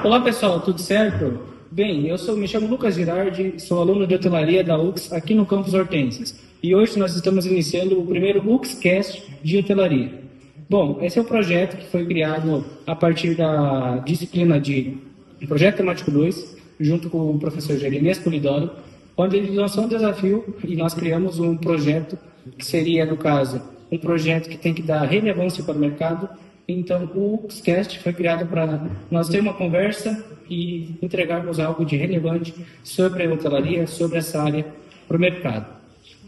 Olá pessoal, tudo certo? Bem, me chamo Lucas Girardi, sou aluno de hotelaria da UX aqui no campus Hortências. E hoje nós estamos iniciando o primeiro UXCast de hotelaria. Bom, esse é um projeto que foi criado a partir da disciplina de Projeto Temático 2, junto com o professor Jeremias Polidoro, onde ele lançou um desafio e nós criamos um projeto que seria, no caso, um projeto que tem que dar relevância para o mercado. Então, o UXCast foi criado para nós ter uma conversa e entregarmos algo de relevante sobre a hotelaria, sobre essa área para o mercado.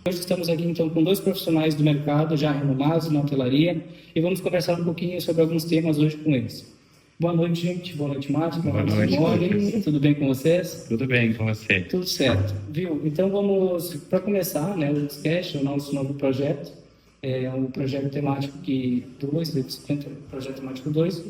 Hoje estamos aqui, então, com dois profissionais do mercado, já renomados na hotelaria, e vamos conversar um pouquinho sobre alguns temas hoje com eles. Boa noite, gente. Boa noite, Márcio. Boa noite, Simone. Tudo bem com vocês? Tudo bem com você? Tudo certo. Viu? Então, vamos, para começar, né, o UXCast, o nosso novo projeto. É um projeto temático projeto temático 2,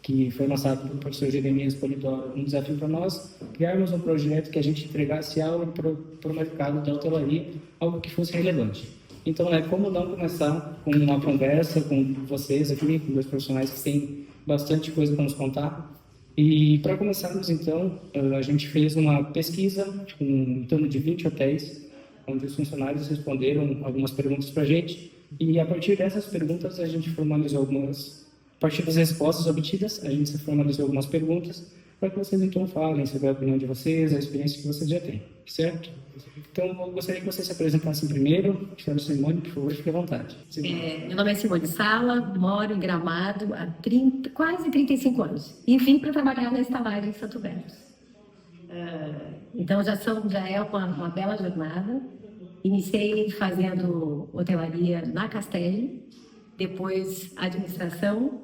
que foi lançado pelo professor Jeremias Polidoro, um desafio para nós, criarmos um projeto que a gente entregasse algo para o mercado da hotelaria, algo que fosse relevante. Então, como não começar com uma conversa com vocês aqui, com dois profissionais que têm bastante coisa para nos contar. E para começarmos, então, a gente fez uma pesquisa com em torno de 20 hotéis, onde os funcionários responderam algumas perguntas para a gente. E a partir dessas perguntas, a gente formalizou a partir das respostas obtidas, a gente formalizou algumas perguntas para que vocês então falem sobre a opinião de vocês, a experiência que vocês já têm, certo? Então, eu gostaria que vocês se apresentassem primeiro. Senhora Simone, por favor, fique à vontade. Meu nome é Simone Sala, moro em Gramado há quase 35 anos e vim para trabalhar na estalagem em Santo Berto. Então, já é uma bela jornada. Iniciei fazendo hotelaria na Castelli, depois administração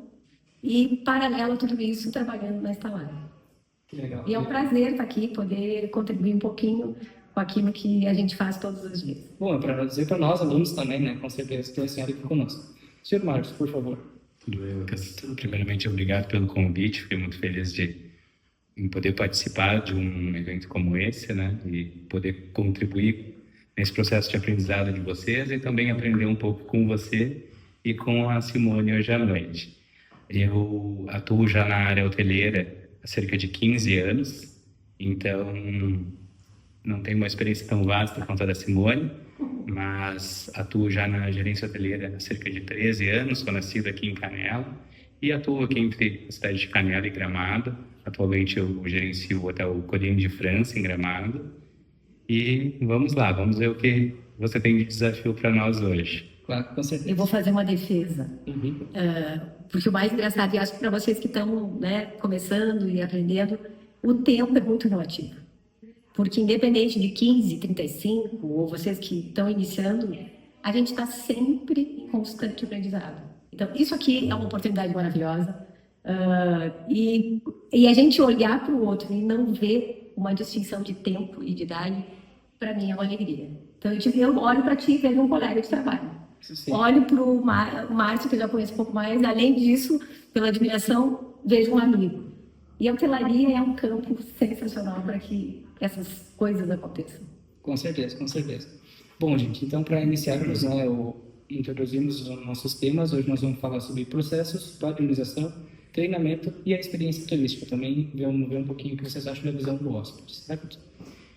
e, paralelo a tudo isso, trabalhando na estalagem. Legal. E é um prazer estar aqui, poder contribuir um pouquinho com aquilo que a gente faz todos os dias. Bom, é para dizer para nós, alunos também, né? Com certeza, tem a senhora aqui conosco. Senhor Marcos, por favor. Tudo bem, Lucas. Primeiramente, obrigado pelo convite. Fiquei muito feliz em poder participar de um evento como esse, né? E poder contribuir nesse processo de aprendizado de vocês e também aprender um pouco com você e com a Simone hoje à noite. Eu atuo já na área hoteleira há cerca de 15 anos, então não tenho uma experiência tão vasta quanto a da Simone, mas atuo já na gerência hoteleira há cerca de 13 anos, sou nascido aqui em Canela e atuo aqui entre a cidade de Canela e Gramado. Atualmente eu gerencio o Hotel Colline de França em Gramado. E vamos lá, vamos ver o que você tem de desafio para nós hoje. Claro, com certeza. Eu vou fazer uma defesa, porque o mais engraçado, e acho que para vocês que estão começando e aprendendo, o tempo é muito relativo. Porque independente de 15, 35, ou vocês que estão iniciando, a gente está sempre em constante aprendizado. Então, isso aqui é uma oportunidade maravilhosa. E a gente olhar para o outro e não ver uma distinção de tempo e de idade, para mim é uma alegria. Então, eu olho para ti e vejo um colega de trabalho. Sim. Olho para o Márcio, que eu já conheço um pouco mais. Além disso, pela admiração, vejo um amigo. E a hotelaria é um campo sensacional para que essas coisas aconteçam. Com certeza, com certeza. Bom, gente, então, para iniciarmos, introduzirmos os nossos temas, hoje nós vamos falar sobre processos, padronização, treinamento e a experiência turística. Também ver um pouquinho o que vocês acham da visão do hóspede, certo?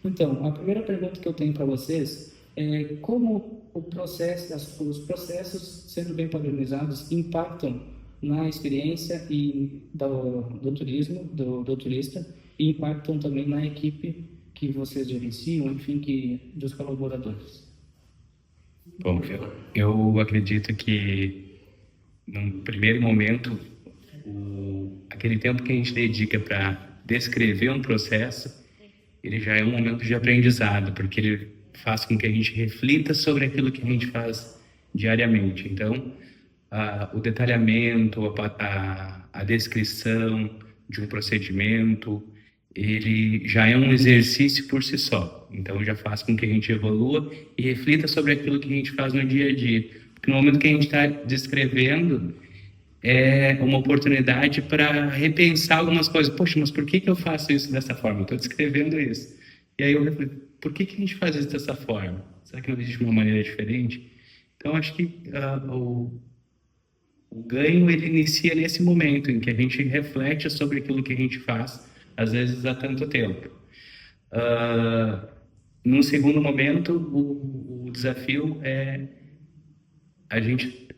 Então, a primeira pergunta que eu tenho para vocês é como os processos sendo bem padronizados impactam na experiência do turismo, do turista, e impactam também na equipe que vocês gerenciam, enfim, dos colaboradores. Bom, eu acredito que, num primeiro momento, aquele tempo que a gente dedica para descrever um processo, ele já é um momento de aprendizado, porque ele faz com que a gente reflita sobre aquilo que a gente faz diariamente. Então, o detalhamento, a descrição de um procedimento, ele já é um exercício por si só. Então, já faz com que a gente evolua e reflita sobre aquilo que a gente faz no dia a dia. Porque no momento que a gente está descrevendo, é uma oportunidade para repensar algumas coisas. Poxa, mas por que eu faço isso dessa forma? Eu estou descrevendo isso. E aí eu reflito, por que a gente faz isso dessa forma? Será que não existe uma maneira diferente? Então, acho que o ganho, ele inicia nesse momento em que a gente reflete sobre aquilo que a gente faz, às vezes há tanto tempo. Num segundo momento, o desafio é a gente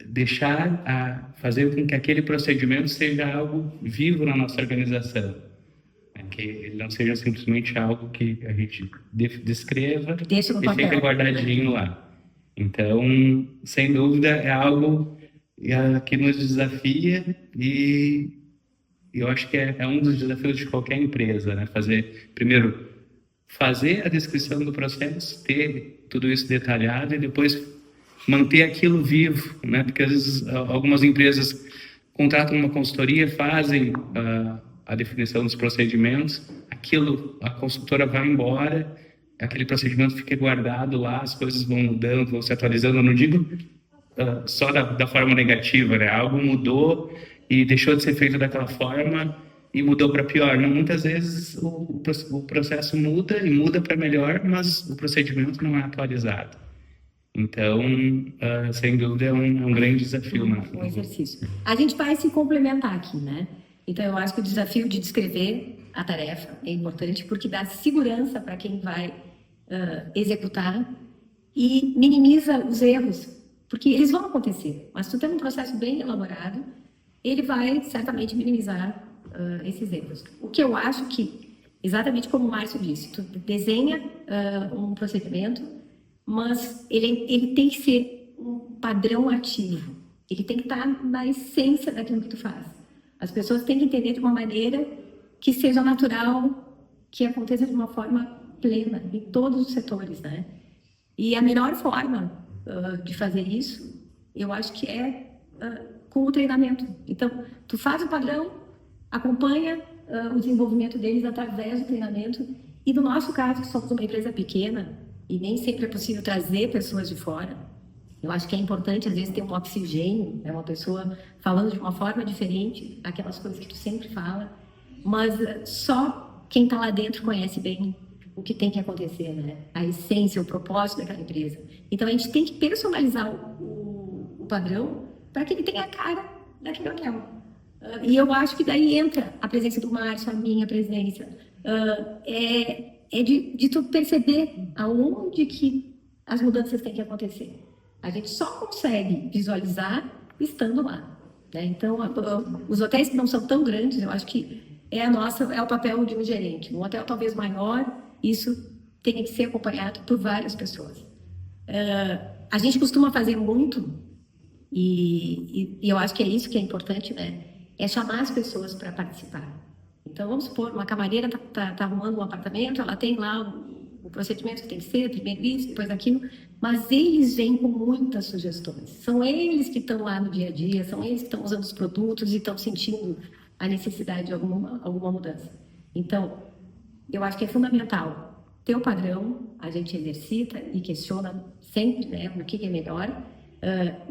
fazer com que aquele procedimento seja algo vivo na nossa organização, né? Que ele não seja simplesmente algo que a gente descreva e fica guardadinho lá. Então, sem dúvida, é algo que nos desafia e eu acho que é um dos desafios de qualquer empresa, né? Primeiro, fazer a descrição do processo, ter tudo isso detalhado e depois manter aquilo vivo, né? Porque às vezes algumas empresas contratam uma consultoria, fazem a definição dos procedimentos, a consultora vai embora, aquele procedimento fica guardado lá, as coisas vão mudando, vão se atualizando. Eu não digo só da forma negativa, né? Algo mudou e deixou de ser feito daquela forma e mudou para pior. Não, muitas vezes o processo muda e muda para melhor, mas o procedimento não é atualizado. Então, sem dúvida, é um grande desafio. Um exercício. A gente vai se complementar aqui, né? Então, eu acho que o desafio de descrever a tarefa é importante porque dá segurança para quem vai executar e minimiza os erros, porque eles vão acontecer. Mas se tu tem um processo bem elaborado, ele vai certamente minimizar esses erros. O que eu acho que, exatamente como o Márcio disse, tu desenha um procedimento, mas ele tem que ser um padrão ativo. Ele tem que estar na essência daquilo que tu faz. As pessoas têm que entender de uma maneira que seja natural, que aconteça de uma forma plena em todos os setores, né? E a melhor forma de fazer isso, eu acho que é com o treinamento. Então, tu faz o padrão, acompanha o desenvolvimento deles através do treinamento. E no nosso caso, que somos uma empresa pequena e nem sempre é possível trazer pessoas de fora, eu acho que é importante, às vezes, ter um oxigênio, né? Uma pessoa falando de uma forma diferente, aquelas coisas que tu sempre fala, mas só quem está lá dentro conhece bem o que tem que acontecer, né? A essência, o propósito daquela empresa. Então, a gente tem que personalizar o padrão para que ele tenha a cara daquele hotel. E eu acho que daí entra a presença do Márcio, a minha presença. De tu perceber aonde que as mudanças têm que acontecer. A gente só consegue visualizar estando lá, né? Então, os hotéis que não são tão grandes, eu acho que é o papel de um gerente. Um hotel talvez maior, isso tem que ser acompanhado por várias pessoas. A gente costuma fazer muito, e eu acho que é isso que é importante, né? É chamar as pessoas para participar. Então, vamos supor, uma camareira está arrumando um apartamento, ela tem lá o procedimento que tem que ser, primeiro isso, depois aquilo, mas eles vêm com muitas sugestões. São eles que estão lá no dia a dia, são eles que estão usando os produtos e estão sentindo a necessidade de alguma mudança. Então, eu acho que é fundamental ter o padrão, a gente exercita e questiona sempre, né, o que é melhor,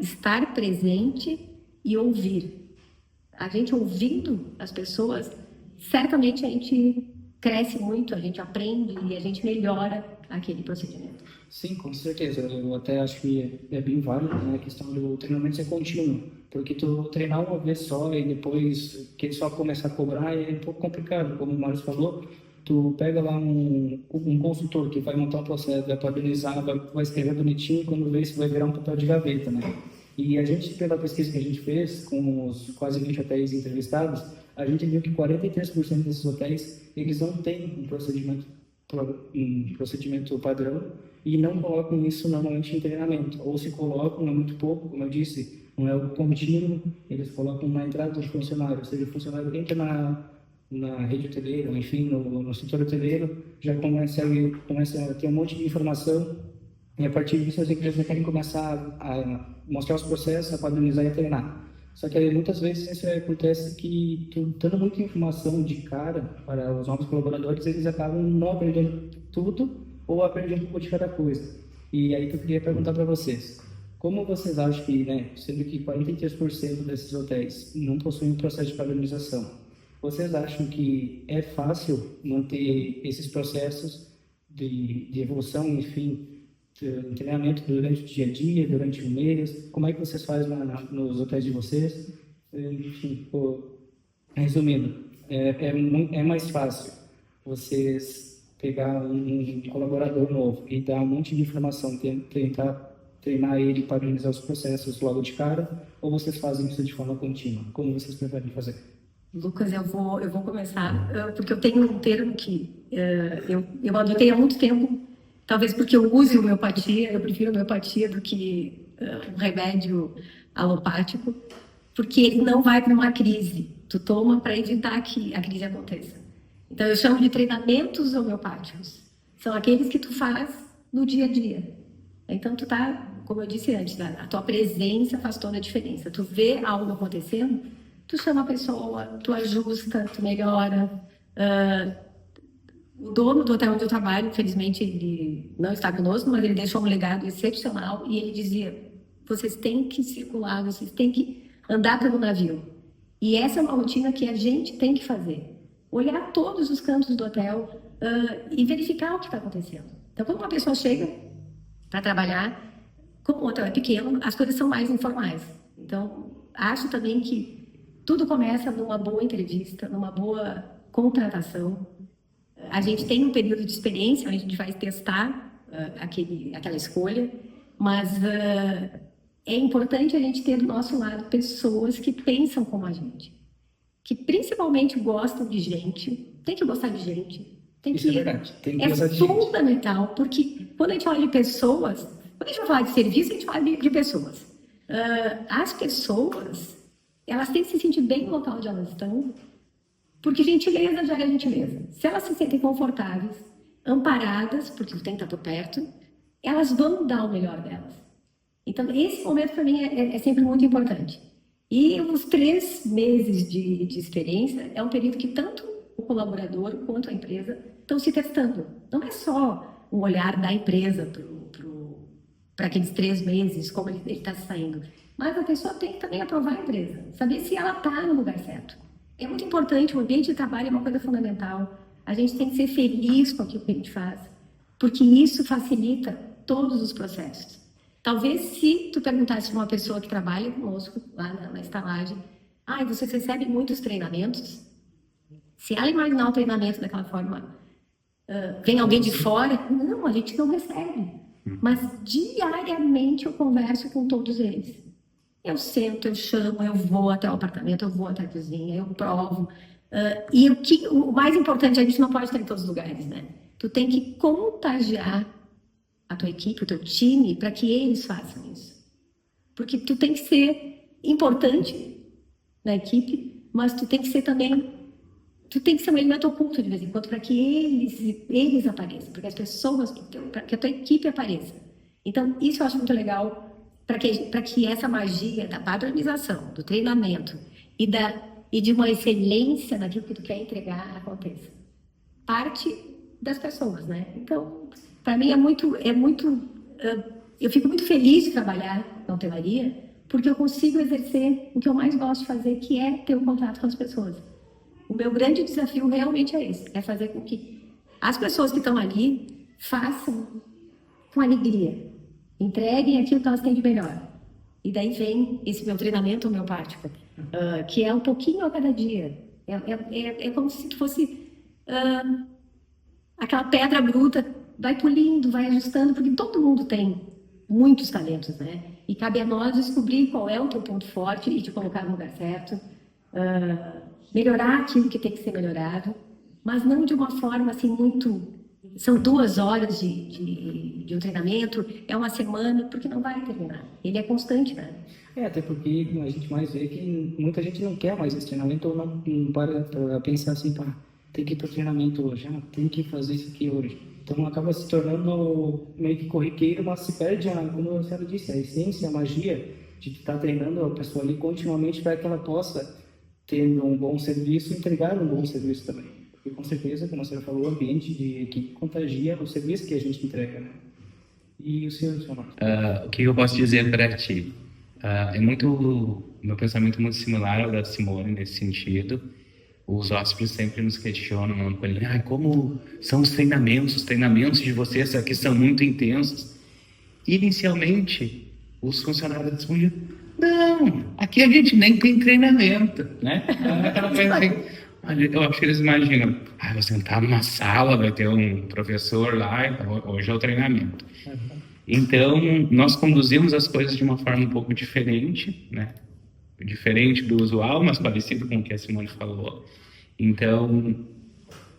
estar presente e ouvir. A gente ouvindo as pessoas, certamente a gente cresce muito, a gente aprende e a gente melhora aquele procedimento. Sim, com certeza. Eu até acho que é bem válido, né, a questão do treinamento ser contínuo, porque tu treinar uma vez só e depois que só começar a cobrar é um pouco complicado, como o Mário falou. Tu pega lá um consultor que vai montar um processo, vai padronizar, vai escrever bonitinho, quando vê isso vai virar um papel de gaveta, né? E a gente, pela pesquisa que a gente fez com os quase 20 hotéis entrevistados, a gente viu que 43% desses hotéis, eles não têm um procedimento padrão e não colocam isso normalmente em treinamento. Ou se colocam, é muito pouco, como eu disse, não é o contínuo, eles colocam na entrada do funcionário, ou seja, o funcionário entra na rede hoteleira, ou enfim, no setor hoteleiro, já começa a ter um monte de informação e a partir disso as empresas já querem começar a mostrar os processos, a padronizar e a treinar. Só que aí, muitas vezes isso acontece que, dando muita informação de cara para os novos colaboradores, eles acabam não aprendendo tudo ou aprendendo um pouco de cada coisa. E aí que eu queria perguntar para vocês, como vocês acham que, né, sendo que 43% desses hotéis não possuem um processo de padronização, vocês acham que é fácil manter esses processos de evolução, enfim, de treinamento durante o dia a dia, durante o mês? Como é que vocês fazem nos hotéis de vocês? Enfim, resumindo, é mais fácil vocês pegar um colaborador novo e dar um monte de informação, tentar treinar ele e padronizar os processos logo de cara, ou vocês fazem isso de forma contínua? Como vocês preferem fazer? Lucas, eu vou começar, porque eu tenho um termo que eu adotei há muito tempo, talvez porque eu use homeopatia, eu prefiro homeopatia do que um remédio alopático, porque ele não vai para uma crise, tu toma para evitar que a crise aconteça. Então eu chamo de treinamentos homeopáticos, são aqueles que tu faz no dia a dia. Então tu tá, como eu disse antes, a tua presença faz toda a diferença. Tu vê algo acontecendo, tu chama a pessoa, tu ajusta, tu melhora. O dono do hotel onde eu trabalho, infelizmente, ele não está conosco, mas ele deixou um legado excepcional e ele dizia: vocês têm que circular, vocês têm que andar pelo navio. E essa é uma rotina que a gente tem que fazer. Olhar todos os cantos do hotel e verificar o que está acontecendo. Então, quando uma pessoa chega para trabalhar, como o hotel é pequeno, as coisas são mais informais. Então, acho também que tudo começa numa boa entrevista, numa boa contratação. A gente tem um período de experiência, onde a gente vai testar aquela escolha, mas é importante a gente ter do nosso lado pessoas que pensam como a gente, que principalmente gostam de gente, tem que gostar de gente. Isso é verdade. Tem que é gostar de gente. fundamental, porque quando a gente fala de pessoas, quando a gente vai falar de serviço, a gente fala de pessoas. As pessoas, elas têm que se sentir bem no local onde elas estão, porque gentileza já é gentileza. Se elas se sentem confortáveis, amparadas, porque tem que estar por perto, elas vão dar o melhor delas. Então, esse momento para mim é sempre muito importante. E os 3 meses de experiência é um período que tanto o colaborador quanto a empresa estão se testando. Não é só o olhar da empresa para aqueles 3 meses, como ele está saindo, mas a pessoa tem que também aprovar a empresa, saber se ela está no lugar certo. É muito importante, o ambiente de trabalho é uma coisa fundamental. A gente tem que ser feliz com aquilo que a gente faz, porque isso facilita todos os processos. Talvez se tu perguntasse para uma pessoa que trabalha conosco lá na estalagem, você recebe muitos treinamentos? Se ela imaginar o treinamento daquela forma, vem alguém de fora? Não, a gente não recebe. Mas diariamente eu converso com todos eles. Eu sento, eu chamo, eu vou até o apartamento, eu vou até a cozinha, eu provo. E o mais importante, a gente não pode estar em todos os lugares, né? Tu tem que contagiar a tua equipe, o teu time, para que eles façam isso. Porque tu tem que ser importante na equipe, mas tu tem que ser também, tu tem que ser um elemento oculto de vez em quando, para que eles apareçam, para que as pessoas, para que a tua equipe apareça. Então, isso eu acho muito legal, para que essa magia da padronização, do treinamento e de uma excelência naquilo que tu quer entregar aconteça. Parte das pessoas, né? Então, para mim eu fico muito feliz de trabalhar na hotelaria, porque eu consigo exercer o que eu mais gosto de fazer, que é ter um contato com as pessoas. O meu grande desafio realmente é esse, é fazer com que as pessoas que estão ali façam com alegria, entreguem aquilo que elas têm de melhor. E daí vem esse meu treinamento homeopático, que é um pouquinho a cada dia. É como se fosse aquela pedra bruta, vai polindo, vai ajustando, porque todo mundo tem muitos talentos, né? E cabe a nós descobrir qual é o teu ponto forte e te colocar no lugar certo, melhorar aquilo que tem que ser melhorado, mas não de uma forma assim muito... São 2 horas de um treinamento, é uma semana, porque não vai terminar. Ele é constante, né? Até porque a gente mais vê que muita gente não quer mais esse treinamento ou não para pra pensar assim, tem que ir para o treinamento hoje, tem que fazer isso aqui hoje. Então acaba se tornando meio que corriqueiro, mas se perde, como a senhora disse, a essência, a magia de estar treinando a pessoa ali continuamente para que ela possa ter um bom serviço e entregar um bom serviço também. Porque com certeza, como a senhora falou, o ambiente de equipe contagia o serviço que a gente entrega, né? E o senhor, o que eu posso dizer para ti? Meu pensamento é muito similar ao da Simone nesse sentido. Os hóspedes sempre nos questionam, como são os treinamentos de vocês aqui são muito intensos. Inicialmente, os funcionários respondiam: não, aqui a gente nem tem treinamento, né? Aquela coisa assim, Eu acho que eles imaginam, vou sentar numa sala, vai ter um professor lá, hoje é o treinamento. Então, nós conduzimos as coisas de uma forma um pouco diferente, né? Diferente do usual, mas parecido com o que a Simone falou. Então,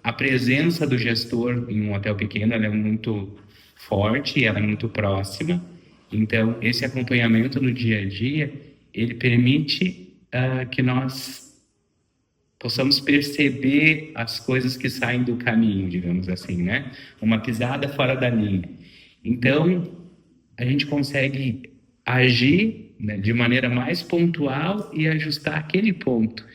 a presença do gestor em um hotel pequeno ela é muito forte, ela é muito próxima. Então, esse acompanhamento no dia a dia, ele permite que nós possamos perceber as coisas que saem do caminho, digamos assim, né? Uma pisada fora da linha. Então, a gente consegue agir, né, de maneira mais pontual e ajustar aquele ponto.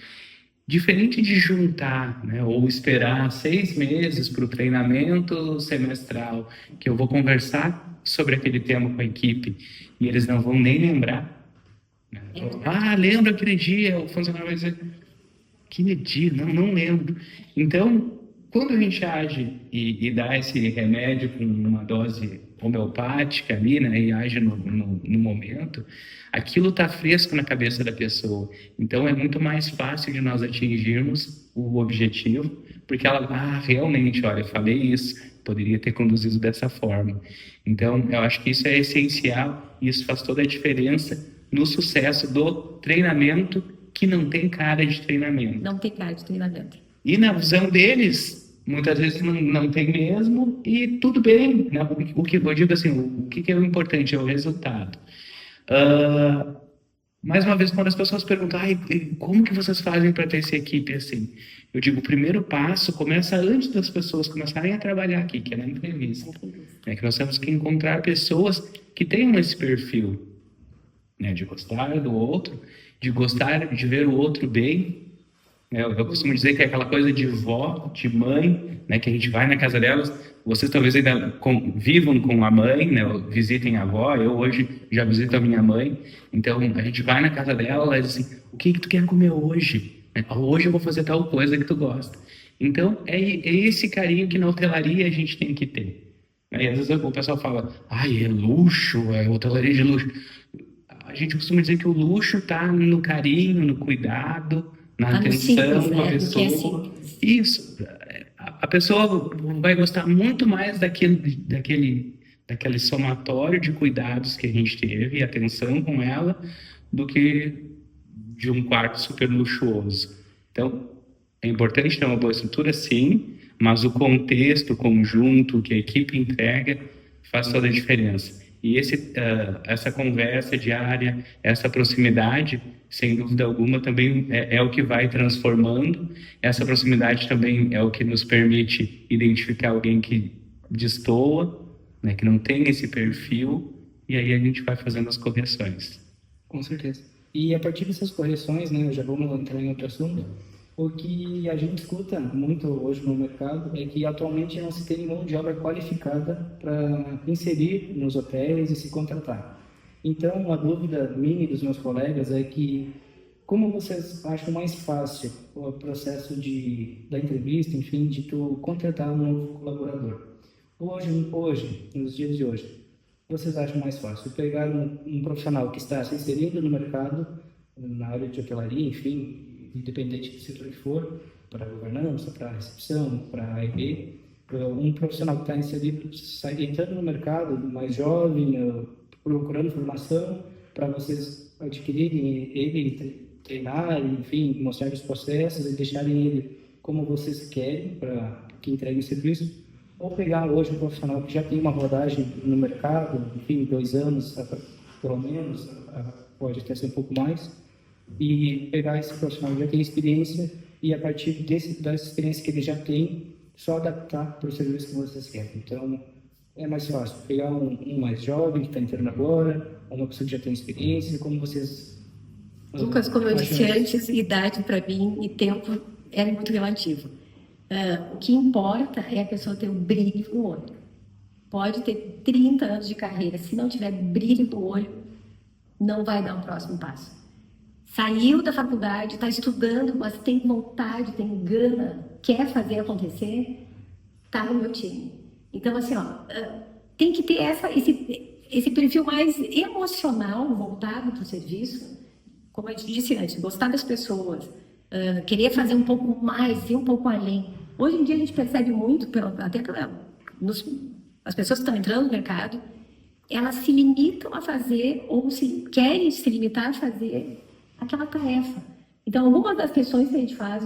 Diferente de juntar, né, ou esperar 6 meses para o treinamento semestral, que eu vou conversar sobre aquele tema com a equipe e eles não vão nem lembrar. Né? Lembra aquele dia? O funcionário vai dizer, que dia? Não lembro. Então, quando a gente age e dá esse remédio com uma dose homeopática ali, né, e age no momento, aquilo está fresco na cabeça da pessoa. Então, é muito mais fácil de nós atingirmos o objetivo, porque ela, realmente, olha, eu falei isso, poderia ter conduzido dessa forma. Então, eu acho que isso é essencial e isso faz toda a diferença no sucesso do treinamento que não tem cara de treinamento. Não tem cara de treinamento. E na visão deles, muitas vezes não tem mesmo, e tudo bem, né? O que eu digo assim, o que é o importante é o resultado. Mais uma vez, quando as pessoas perguntam, como que vocês fazem para ter essa equipe assim? Eu digo, o primeiro passo começa antes das pessoas começarem a trabalhar aqui, que é na entrevista. É que nós temos que encontrar pessoas que tenham esse perfil, né? De gostar do outro, de gostar de ver o outro bem. Eu costumo dizer que é aquela coisa de vó, de mãe, né, que a gente vai na casa delas, vocês talvez ainda vivam com a mãe, né, visitem a avó, eu hoje já visito a minha mãe, então a gente vai na casa dela, ela diz assim, o que tu quer comer hoje? Hoje eu vou fazer tal coisa que tu gosta. Então é esse carinho que na hotelaria a gente tem que ter. E às vezes o pessoal fala, é luxo, é hotelaria de luxo. A gente costuma dizer que o luxo está no carinho, no cuidado, na atenção com a pessoa. Isso. A pessoa vai gostar muito mais daquele somatório de cuidados que a gente teve, atenção com ela, do que de um quarto super luxuoso. Então, é importante ter uma boa estrutura, sim, mas o contexto, o conjunto que a equipe entrega faz toda a diferença. E essa conversa diária, essa proximidade, sem dúvida alguma, também é o que vai transformando. Essa proximidade também é o que nos permite identificar alguém que destoa, né, que não tem esse perfil, e aí a gente vai fazendo as correções. Com certeza. E a partir dessas correções, né, já vamos entrar em outro assunto, o que a gente escuta muito hoje no mercado é que atualmente não se tem mão de obra qualificada para inserir nos hotéis e se contratar. Então, a dúvida minha e dos meus colegas é que como vocês acham mais fácil o processo da entrevista, enfim, de tu contratar um novo colaborador? Hoje, nos dias de hoje, vocês acham mais fácil pegar um profissional que está se inserindo no mercado, na área de hotelaria, enfim, independente do setor que for, para a governança, para a recepção, para a AIB, um profissional que está inserido, entrando no mercado, mais jovem, procurando formação, para vocês adquirirem ele, treinar, enfim, mostrar os processos e deixarem ele como vocês querem, para que entregue o serviço, ou pegar hoje um profissional que já tem uma rodagem no mercado, enfim, 2 anos, pelo menos, pode até ser um pouco mais, e pegar esse profissional que já tem experiência e a partir dessa experiência que ele já tem, só adaptar para o serviço que vocês querem. Então, é mais fácil pegar um mais jovem que está entrando agora, uma pessoa que já tem experiência, como vocês... Lucas, como eu disse antes, idade para mim e tempo é muito relativo. O que importa é a pessoa ter um brilho no olho. Pode ter 30 anos de carreira, se não tiver brilho no olho, não vai dar o próximo passo. Saiu da faculdade, está estudando, mas tem vontade, tem gana, quer fazer acontecer, está no meu time. Então, assim, tem que ter esse perfil mais emocional voltado para o serviço, como eu disse antes, gostar das pessoas, querer fazer um pouco mais, ir um pouco além. Hoje em dia a gente percebe muito, as pessoas que estão entrando no mercado, elas se limitam a fazer ou querem se limitar a fazer aquela tarefa. Então, algumas das questões que a gente faz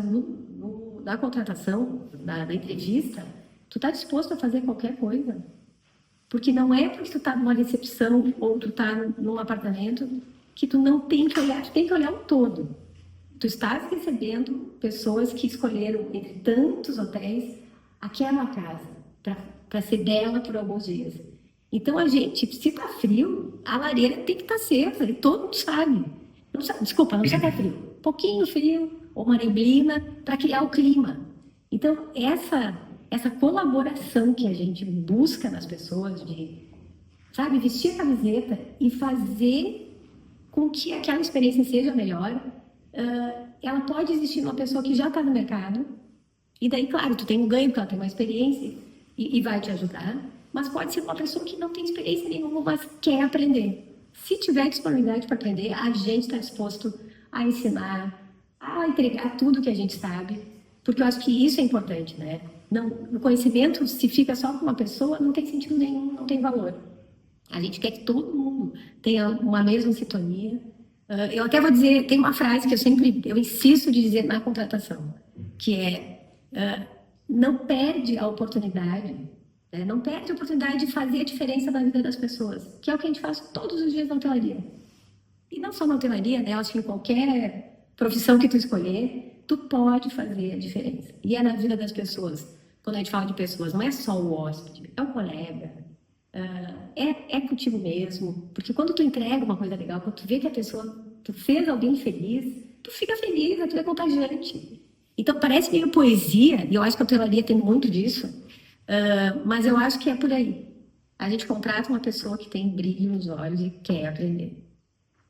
na contratação, na entrevista, tu está disposto a fazer qualquer coisa. Porque não é porque tu está numa recepção ou tu está num apartamento que tu não tem que olhar, tu tem que olhar o todo. Tu estás recebendo pessoas que escolheram, entre tantos hotéis, aquela casa, para ser dela por alguns dias. Então, a gente, se está frio, a lareira tem que estar acesa, e todo mundo sabe. Desculpa, não precisa estar frio. Um pouquinho frio, ou uma neblina, para criar o clima. Então, essa colaboração que a gente busca nas pessoas, de, sabe, vestir a camiseta e fazer com que aquela experiência seja melhor, ela pode existir numa pessoa que já está no mercado, e daí, claro, tu tem um ganho, porque ela tem uma experiência e vai te ajudar, mas pode ser uma pessoa que não tem experiência nenhuma, mas quer aprender. Se tiver disponibilidade para aprender, a gente está disposto a ensinar, a entregar tudo que a gente sabe, porque eu acho que isso é importante, né? Não, o conhecimento, se fica só com uma pessoa, não tem sentido nenhum, não tem valor. A gente quer que todo mundo tenha uma mesma sintonia. Eu até vou dizer, tem uma frase que eu insisto de dizer na contratação, que é, não perde a oportunidade, né? Não perde a oportunidade de fazer a diferença na vida das pessoas, que é o que a gente faz todos os dias na hotelaria. E não só na hotelaria, né? Eu acho que em qualquer profissão que tu escolher, tu pode fazer a diferença. E é na vida das pessoas. Quando a gente fala de pessoas, não é só o hóspede, é o colega, é contigo mesmo. Porque quando tu entrega uma coisa legal, quando tu vê que a pessoa, tu fez alguém feliz, tu fica feliz, aquilo é contagiante. Então parece meio poesia, e eu acho que a hotelaria tem muito disso, mas eu acho que é por aí. A gente contrata uma pessoa que tem brilho nos olhos e quer aprender.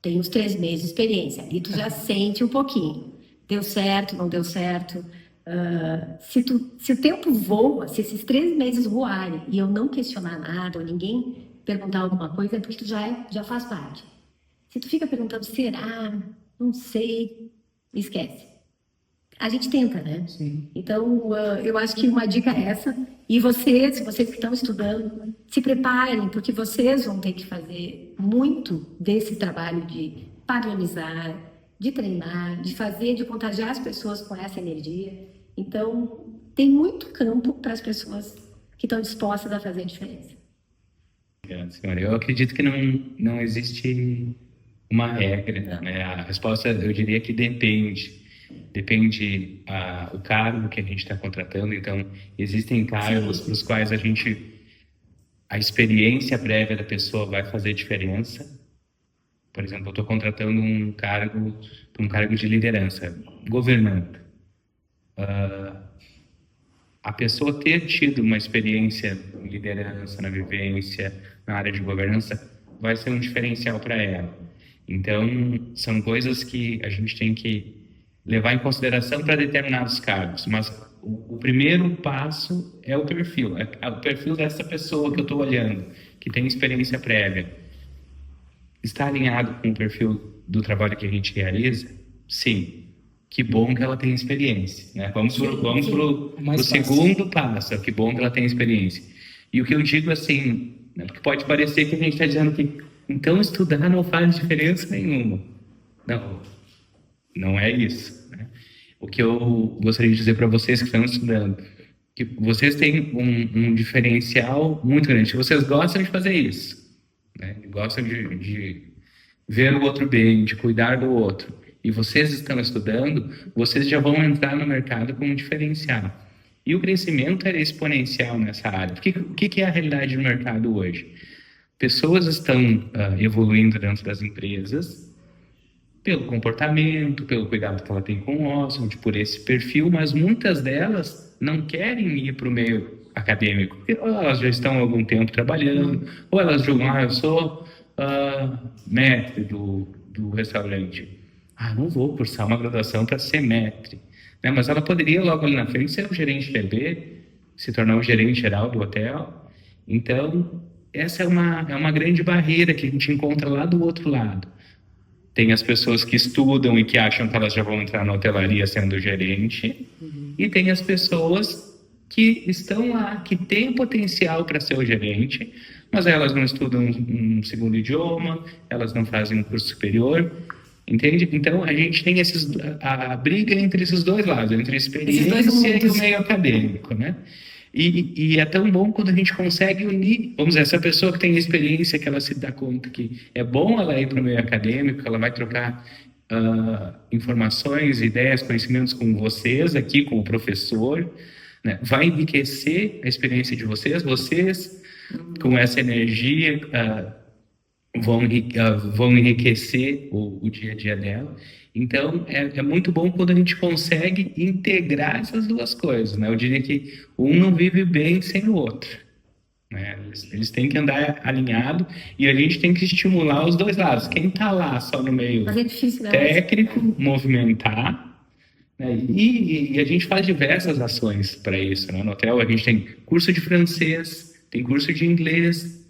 Tem uns 3 meses de experiência, e tu já sente um pouquinho. Deu certo, não deu certo. Se o tempo voa, se esses 3 meses voarem e eu não questionar nada, ou ninguém perguntar alguma coisa, é porque tu já faz parte. Se tu fica perguntando, será? Não sei, esquece. A gente tenta, né? Sim. Então, eu acho que uma dica é essa. E vocês que estão estudando, se preparem, porque vocês vão ter que fazer muito desse trabalho de padronizar, de treinar, de fazer, de contagiar as pessoas com essa energia. Então, tem muito campo para as pessoas que estão dispostas a fazer a diferença. Obrigado, senhora. Eu acredito que não existe uma regra, né? A resposta, eu diria que depende. Depende o cargo que a gente está contratando. Então, existem cargos para os quais a experiência prévia da pessoa vai fazer diferença. Por exemplo, eu estou contratando um cargo de liderança, governando. A pessoa ter tido uma experiência em liderança, na vivência, na área de governança, vai ser um diferencial para ela. Então, são coisas que a gente tem que levar em consideração para determinados cargos, mas o primeiro passo é o perfil, é o perfil dessa pessoa que eu estou olhando, que tem experiência prévia. Está alinhado com o perfil do trabalho que a gente realiza? Sim. Que bom que ela tem experiência, né? Vamos pro segundo passo, que bom que ela tem experiência. E o que eu digo assim, né, porque pode parecer que a gente está dizendo que então estudar não faz diferença nenhuma. Não é isso, né? O que eu gostaria de dizer para vocês que estão estudando, que vocês têm um diferencial muito grande. Vocês gostam de fazer isso, né? Gostam de ver o outro bem, de cuidar do outro. E vocês estão estudando, vocês já vão entrar no mercado com um diferencial. E o crescimento é exponencial nessa área. O que é a realidade do mercado hoje? Pessoas estão evoluindo dentro das empresas pelo comportamento, pelo cuidado que ela tem com o hóspede, por esse perfil, mas muitas delas não querem ir para o meio acadêmico, porque ou elas já estão há algum tempo trabalhando, ou elas julgam, eu sou maître do restaurante. Não vou cursar uma graduação para ser maître, né? Mas ela poderia logo ali na frente ser o gerente bebê, se tornar o gerente geral do hotel. Então, essa é uma grande barreira que a gente encontra lá do outro lado. tem as pessoas que estudam e que acham que elas já vão entrar na hotelaria sendo gerente, e tem as pessoas que estão lá, que têm potencial para ser o gerente, mas elas não estudam um segundo idioma, elas não fazem um curso superior, entende? Então, a gente tem a briga entre esses dois lados, entre a experiência e o meio acadêmico, né? E é tão bom quando a gente consegue unir, vamos dizer, essa pessoa que tem experiência, que ela se dá conta que é bom ela ir para o meio acadêmico, ela vai trocar informações, ideias, conhecimentos com vocês aqui, com o professor, né? Vai enriquecer a experiência de vocês, com essa energia vão enriquecer o dia a dia dela. Então, é muito bom quando a gente consegue integrar essas duas coisas, né? Eu diria que um não vive bem sem o outro, né? Eles têm que andar alinhado e a gente tem que estimular os dois lados. Quem está lá só no meio técnico, movimentar, né? E a gente faz diversas ações para isso, né? No hotel a gente tem curso de francês, tem curso de inglês.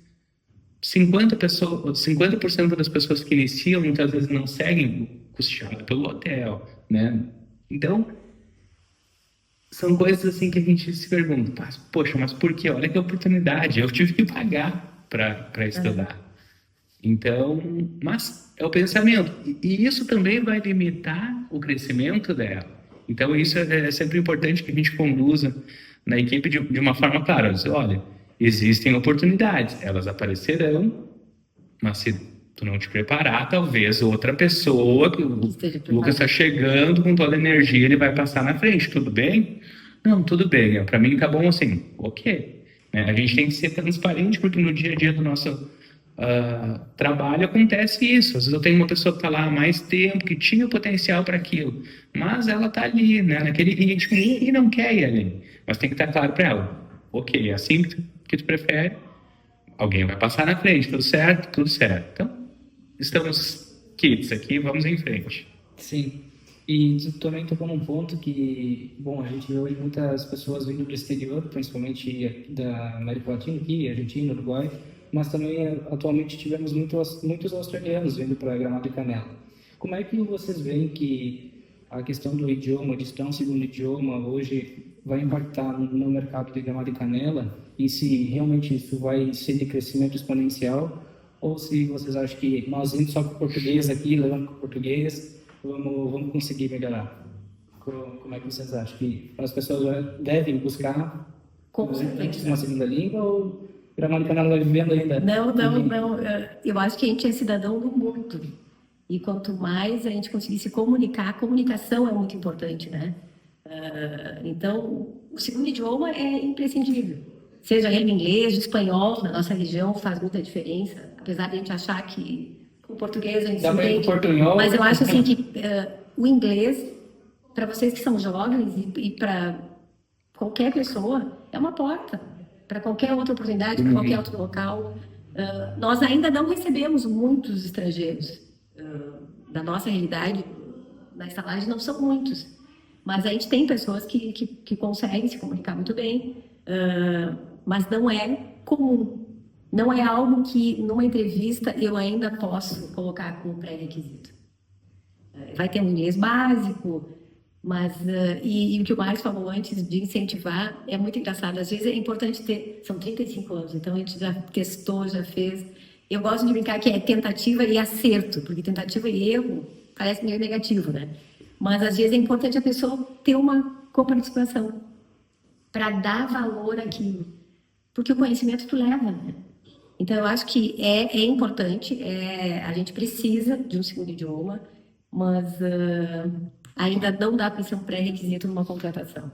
50% das pessoas que iniciam muitas vezes não seguem custeado pelo hotel, né? Então, são coisas assim que a gente se pergunta, poxa, mas por quê? Olha que oportunidade, eu tive que pagar para estudar. Então, mas é o pensamento. E isso também vai limitar o crescimento dela. Então, isso é sempre importante que a gente conduza na equipe de uma forma clara. Dizer, olha, existem oportunidades, elas aparecerão, mas se tu não te preparar, talvez outra pessoa, que o Lucas está chegando com toda a energia, ele vai passar na frente, tudo bem? Não, tudo bem, para mim tá bom assim, ok. Né? A gente tem que ser transparente, porque no dia a dia do nosso trabalho acontece isso. Às vezes eu tenho uma pessoa que está lá há mais tempo, que tinha potencial para aquilo, mas ela está ali, né, naquele ritmo e não quer ir ali. Mas tem que estar claro para ela, ok, é assim que tu prefere, alguém vai passar na frente, tudo certo? Tudo certo. Então, estamos kits aqui, vamos em frente. Sim. E tu também tocou num ponto que, bom, a gente vê hoje muitas pessoas vindo do exterior, principalmente da América Latina aqui, Argentina, Uruguai, mas também atualmente tivemos muitos australianos vindo para Gramado e Canela. Como é que vocês veem que a questão do idioma, de estudar um segundo idioma, hoje vai impactar no mercado de Gramado e Canela? E se realmente isso vai ser de crescimento exponencial? Ou se vocês acham que nós indo só com o português aqui, levando com o português, vamos conseguir melhorar? Como é que vocês acham? Que as pessoas devem buscar uma segunda língua ou Gramado e Canela vai vivendo ainda? Não. Eu acho que a gente é cidadão do mundo. E quanto mais a gente conseguir se comunicar, a comunicação é muito importante, né? Então, o segundo idioma é imprescindível. Seja ele inglês, espanhol, na nossa região faz muita diferença. Apesar de a gente achar que com o português a gente se entende. Mas eu acho assim que o inglês, para vocês que são jovens e para qualquer pessoa, é uma porta. Para qualquer outra oportunidade, para qualquer outro local. Nós ainda não recebemos muitos estrangeiros. Da nossa realidade, na estalagem não são muitos, mas a gente tem pessoas que conseguem se comunicar muito bem, mas não é comum, não é algo que numa entrevista eu ainda posso colocar como pré-requisito. Vai ter um inglês básico, mas e o que o Marcos falou antes de incentivar é muito engraçado. Às vezes é importante ter, são 35 anos, então a gente já testou, já fez. Eu gosto de brincar que é tentativa e acerto, porque tentativa e erro parece meio negativo, né? Mas às vezes é importante a pessoa ter uma coparticipação para dar valor àquilo, porque o conhecimento tu leva, né? Então eu acho que é importante, a gente precisa de um segundo idioma, mas ainda não dá para ser um pré-requisito numa contratação.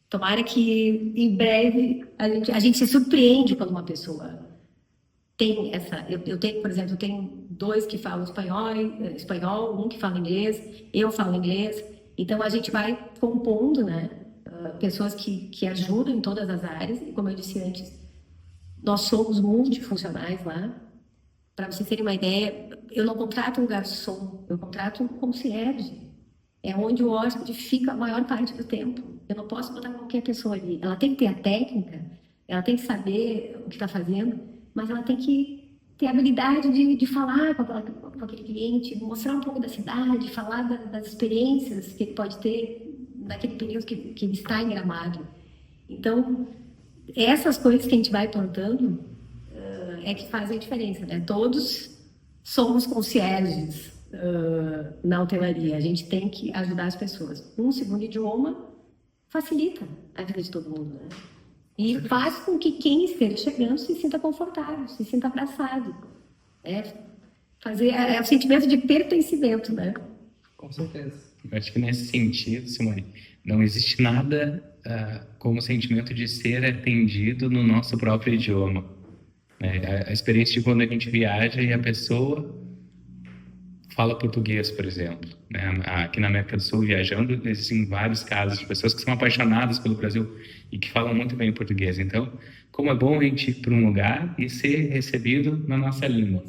Tomara que em breve a gente se surpreende quando uma pessoa tem essa. Eu tenho, por exemplo, dois que falam espanhol, um que fala inglês, eu falo inglês. Então a gente vai compondo, né? Pessoas que ajudam em todas as áreas. E como eu disse antes, nós somos multifuncionais lá. Para vocês terem uma ideia, eu não contrato um garçom, eu contrato um concierge. É onde o hóspede fica a maior parte do tempo. Eu não posso botar qualquer pessoa ali. Ela tem que ter a técnica, ela tem que saber o que está fazendo, mas ela tem que ter a habilidade de falar com aquele cliente, mostrar um pouco da cidade, falar das experiências que ele pode ter naquele período que ele está em Gramado. Então, essas coisas que a gente vai plantando é que fazem a diferença, né? Todos somos concierges na hotelaria. A gente tem que ajudar as pessoas. Um segundo idioma facilita a vida de todo mundo, né? E faz com que quem esteja chegando se sinta confortável, se sinta abraçado. É o sentimento de pertencimento, né? Com certeza. Eu acho que nesse sentido, Simone, não existe nada como o sentimento de ser atendido no nosso próprio idioma. A experiência de quando a gente viaja e a pessoa fala português, por exemplo. Aqui na América do Sul, viajando, existem vários casos de pessoas que são apaixonadas pelo Brasil e que falam muito bem português. Então, como é bom a gente ir para um lugar e ser recebido na nossa língua.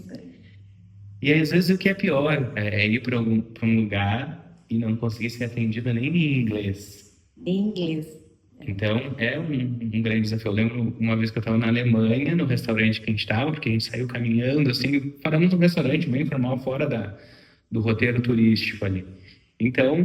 E às vezes o que é pior é ir para um lugar e não conseguir ser atendido nem em inglês. Em inglês. Então, é um grande desafio. Eu lembro uma vez que eu estava na Alemanha, no restaurante que a gente estava, porque a gente saiu caminhando, assim, paramos num restaurante bem informal, fora do roteiro turístico ali. Então,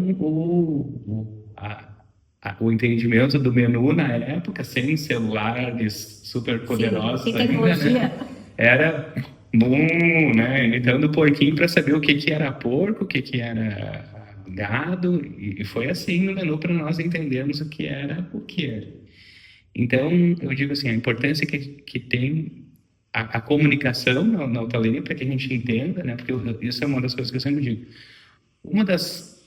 o entendimento do menu na época, sem celulares super poderosos, sem tecnologia, né? Era né? Imitando o porquinho para saber o que era porco, o que era gado, e foi assim no menu para nós entendermos o que era o que era. Então, eu digo assim, a importância que tem a comunicação na hotelaria para que a gente entenda, né? Porque isso é uma das coisas que eu sempre digo. Uma das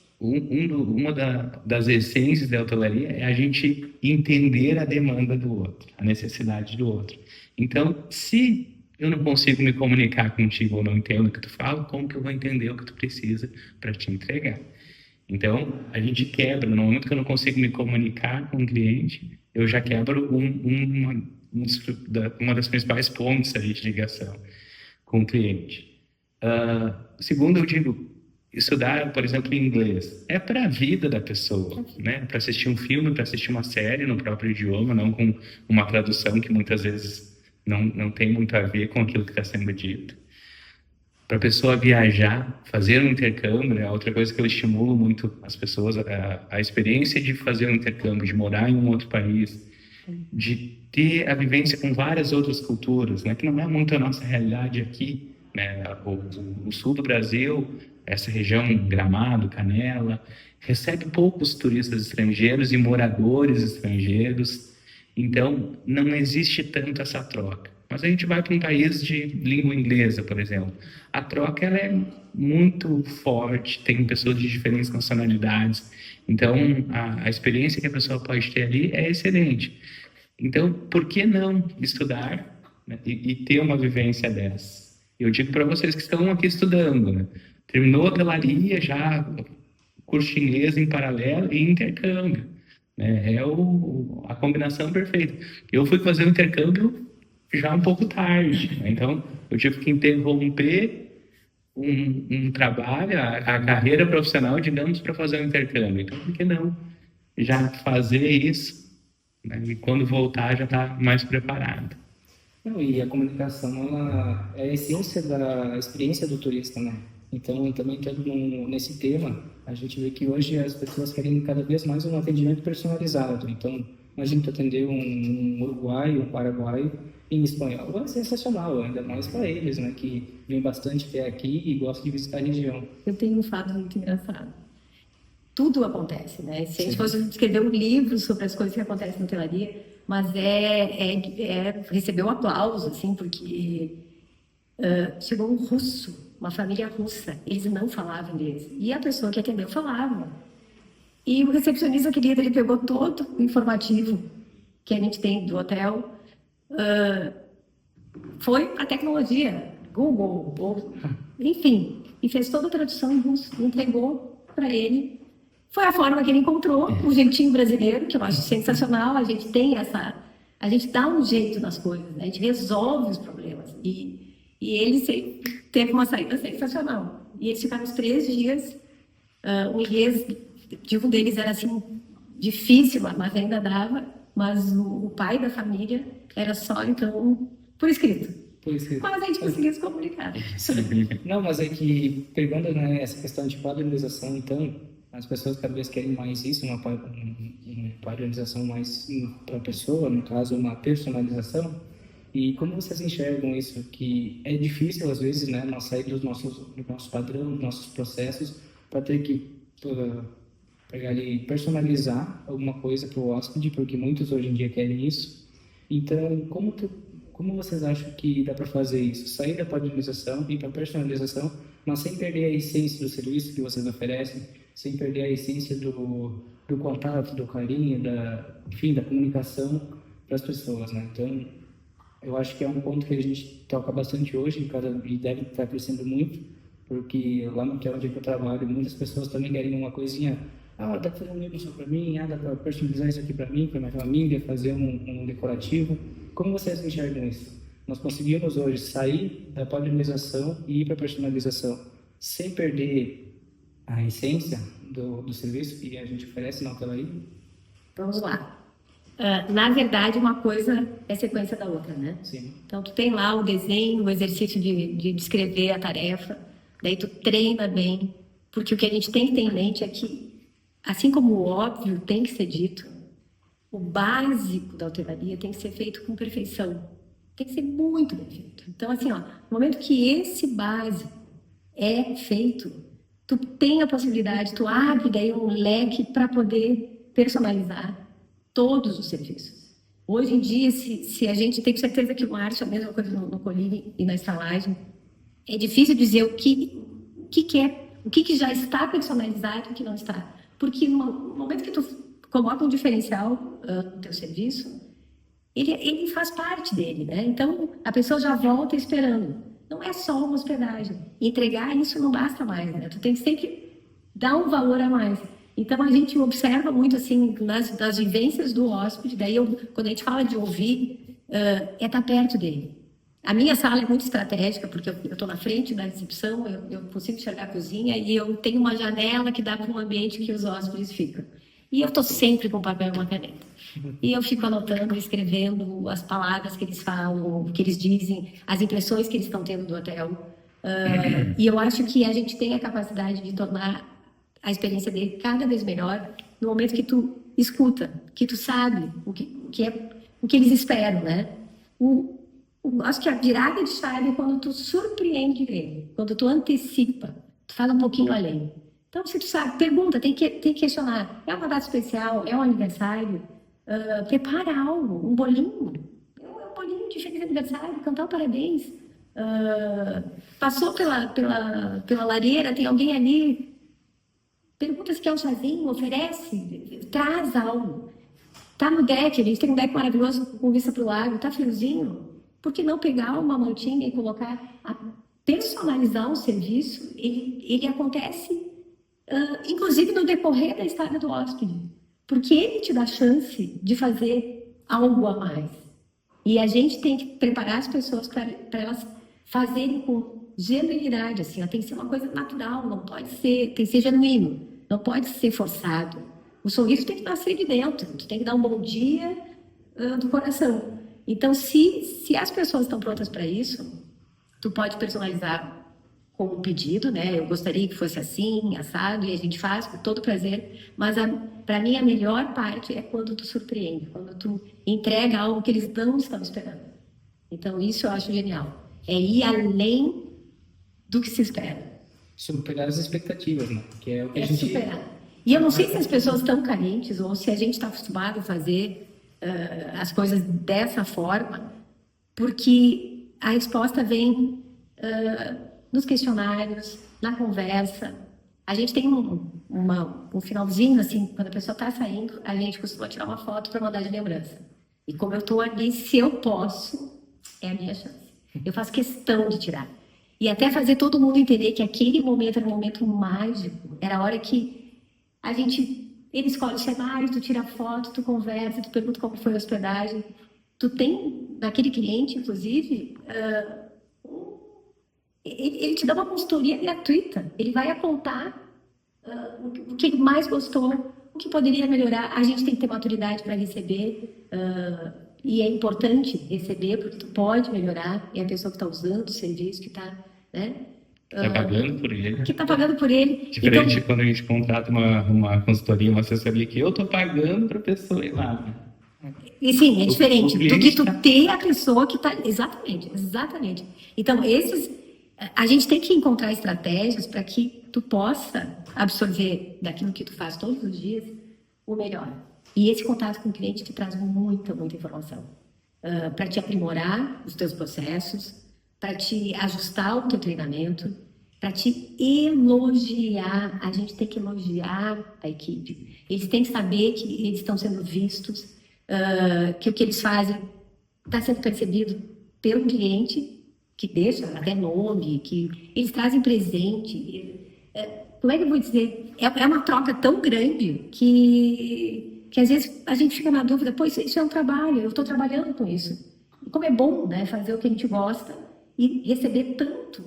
essências da hotelaria é a gente entender a demanda do outro, a necessidade do outro. Então, se eu não consigo me comunicar contigo ou não entendo o que tu fala, como que eu vou entender o que tu precisa para te entregar? Então, a gente quebra. No momento que eu não consigo me comunicar com o cliente, eu já quebro uma das principais pontes ali de ligação com o cliente. Segundo, eu digo, estudar, por exemplo, inglês é para a vida da pessoa, né? Para assistir um filme, para assistir uma série no próprio idioma, não com uma tradução que muitas vezes não tem muito a ver com aquilo que está sendo dito. Para a pessoa viajar, fazer um intercâmbio, né? Outra coisa que eu estimulo muito as pessoas, a experiência de fazer um intercâmbio, de morar em um outro país, de ter a vivência com várias outras culturas, né? Que não é muito a nossa realidade aqui, né? O sul do Brasil, essa região, Gramado, Canela, recebe poucos turistas estrangeiros e moradores estrangeiros, então não existe tanto essa troca. Mas a gente vai para um país de língua inglesa, por exemplo. A troca ela é muito forte, tem pessoas de diferentes nacionalidades. Então, a experiência que a pessoa pode ter ali é excelente. Então, por que não estudar, né, e ter uma vivência dessa? Eu digo para vocês que estão aqui estudando, né? Terminou a hotelaria, já curso de inglês em paralelo e intercâmbio. Né? É a combinação perfeita. Eu fui fazer o intercâmbio já um pouco tarde, né? Então eu tive que interromper um trabalho, a carreira profissional, digamos, para fazer o intercâmbio. Então, por que não já fazer isso, né? E quando voltar já está mais preparado. Não, e a comunicação ela é a essência da experiência do turista, né? Então, também nesse tema, a gente vê que hoje as pessoas querem cada vez mais um atendimento personalizado. Então, imagina tu atender um uruguaio, um paraguaio em espanhol, é sensacional, ainda mais para eles, né, que vêm bastante até aqui e gostam de visitar a região. Eu tenho um fato muito engraçado. Tudo acontece, né? Se a gente fosse escrever um livro sobre as coisas que acontecem na hotelaria, mas recebeu aplauso, assim, porque chegou um russo, uma família russa, eles não falavam inglês, e a pessoa que atendeu falava. E o recepcionista querido, ele pegou todo o informativo que a gente tem do hotel, foi para a tecnologia, Google, enfim, e fez toda a tradução em russo, entregou para ele. Foi a forma que ele encontrou, o jeitinho brasileiro, que eu acho sensacional. A gente dá um jeito nas coisas, né? A gente resolve os problemas. E ele teve uma saída sensacional. E eles ficaram os 3 dias. O inglês de um deles era assim, difícil, mas ainda dava. Mas o pai da família era só, então, por escrito. Pois que... Mas a gente conseguiu se comunicar. Não, mas é que, pegando, né, essa questão de padronização, então, as pessoas cada vez querem mais isso, uma padronização mais para a pessoa, no caso, uma personalização. E como vocês enxergam isso? Que é difícil, às vezes, né, nós sair do nosso padrão, dos nossos processos, para ter que pegar e personalizar alguma coisa para o hóspede, porque muitos hoje em dia querem isso. Então, como vocês acham que dá para fazer isso? Sair da padronização e para personalização, mas sem perder a essência do serviço que vocês oferecem, sem perder a essência do contato, do carinho, enfim, da comunicação para as pessoas, né? Então, eu acho que é um ponto que a gente toca bastante hoje e deve estar crescendo muito, porque lá no que é onde eu trabalho, muitas pessoas também querem uma coisinha. Dá para fazer um livro só para mim, dá para personalizar isso aqui para mim, para minha família, fazer um decorativo. Como vocês enxergam isso? Nós conseguimos hoje sair da padronização e ir para a personalização, sem perder a essência do serviço que a gente oferece na hotelaria? Vamos lá. Na verdade, uma coisa é sequência da outra, né? Sim. Então, tu tem lá o desenho, o exercício de descrever a tarefa, daí tu treina bem, porque o que a gente tem que ter em mente é que, assim como o óbvio tem que ser dito, o básico da hotelaria tem que ser feito com perfeição. Tem que ser muito bem feito. Então, assim, no momento que esse básico é feito, tu tem a possibilidade, tu abre daí um leque para poder personalizar todos os serviços. Hoje em dia, se a gente tem certeza que o Márcio é a mesma coisa no Colline e na estalagem, é difícil dizer o que já está personalizado e o que não está. Porque no momento que tu coloca um diferencial no teu serviço, ele faz parte dele, né? Então, a pessoa já volta esperando. Não é só uma hospedagem. Entregar isso não basta mais, né? Tu tem que sempre dar um valor a mais. Então, a gente observa muito, assim, nas vivências do hóspede. Daí, quando a gente fala de ouvir, é estar perto dele. A minha sala é muito estratégica, porque eu estou na frente da recepção, eu consigo enxergar a cozinha e eu tenho uma janela que dá para um ambiente que os hóspedes ficam. E eu estou sempre com papel e uma caneta. E eu fico anotando, escrevendo as palavras que eles falam, o que eles dizem, as impressões que eles estão tendo do hotel. E eu acho que a gente tem a capacidade de tornar a experiência dele cada vez melhor no momento que tu escuta, que tu sabe o que eles esperam, né? Acho que a virada de chave é quando tu surpreende ele, quando tu antecipa, tu fala um pouquinho além. Então, se tu sabe, pergunta, tem que questionar. É uma data especial? É um aniversário? Prepara algo, um bolinho. É um bolinho de feliz aniversário, cantar um parabéns. Passou pela lareira, tem alguém ali. Pergunta se quer um chazinho, oferece, traz algo. Tá no deck, a gente tem um deck maravilhoso com vista para o lago, tá friozinho. Por que não pegar uma mantinha e colocar, personalizar um serviço? Ele acontece, inclusive no decorrer da estada do hóspede, porque ele te dá chance de fazer algo a mais. E a gente tem que preparar as pessoas para elas fazerem com genuinidade, assim, tem que ser uma coisa natural, não pode ser, tem que ser genuíno, não pode ser forçado. O sorriso tem que nascer de dentro, tu tem que dar um bom dia do coração. Então, se as pessoas estão prontas para isso, tu pode personalizar com um pedido, né? Eu gostaria que fosse assim, assado, e a gente faz com todo prazer. Mas, para mim, a melhor parte é quando tu surpreende, quando tu entrega algo que eles não estão esperando. Então, isso eu acho genial. É ir além do que se espera. Superar as expectativas, né? Que é o que a gente... superar. E eu não sei se as pessoas estão carentes ou se a gente está acostumado a fazer as coisas dessa forma, porque a resposta vem nos questionários, na conversa. A gente tem um finalzinho, assim, quando a pessoa está saindo, a gente costuma tirar uma foto para mandar de lembrança. E como eu estou ali, se eu posso, é a minha chance. Eu faço questão de tirar. E até fazer todo mundo entender que aquele momento era um momento mágico. Era a hora que ele escolhe o cenário, tu tira foto, tu conversa, tu pergunta como foi a hospedagem. Tu tem, naquele cliente, inclusive, ele te dá uma consultoria gratuita. Ele vai apontar o que ele mais gostou, o que poderia melhorar. A gente tem que ter maturidade para receber E é importante receber, porque tu pode melhorar, é a pessoa que está usando o serviço, que está, né? Tá pagando por ele. Que está pagando por ele. Diferente Então, de quando a gente contrata uma consultoria, uma assessoria, que eu tô pagando para a pessoa ir lá. e sim, é diferente o do que cliente tu tá- ter a pessoa que está. Exatamente, exatamente. Então, a gente tem que encontrar estratégias para que tu possa absorver daquilo que tu faz todos os dias o melhor. E esse contato com o cliente te traz muita, muita informação. Para te aprimorar os teus processos, para te ajustar o teu treinamento, para te elogiar. A gente tem que elogiar a equipe. Eles têm que saber que eles estão sendo vistos, que o que eles fazem está sendo percebido pelo cliente, que deixa até nome, que eles trazem presente. Como é que eu vou dizer? É uma troca tão grande que às vezes a gente fica na dúvida, pô, isso é um trabalho, eu estou trabalhando com isso. E como é bom, né, fazer o que a gente gosta e receber tanto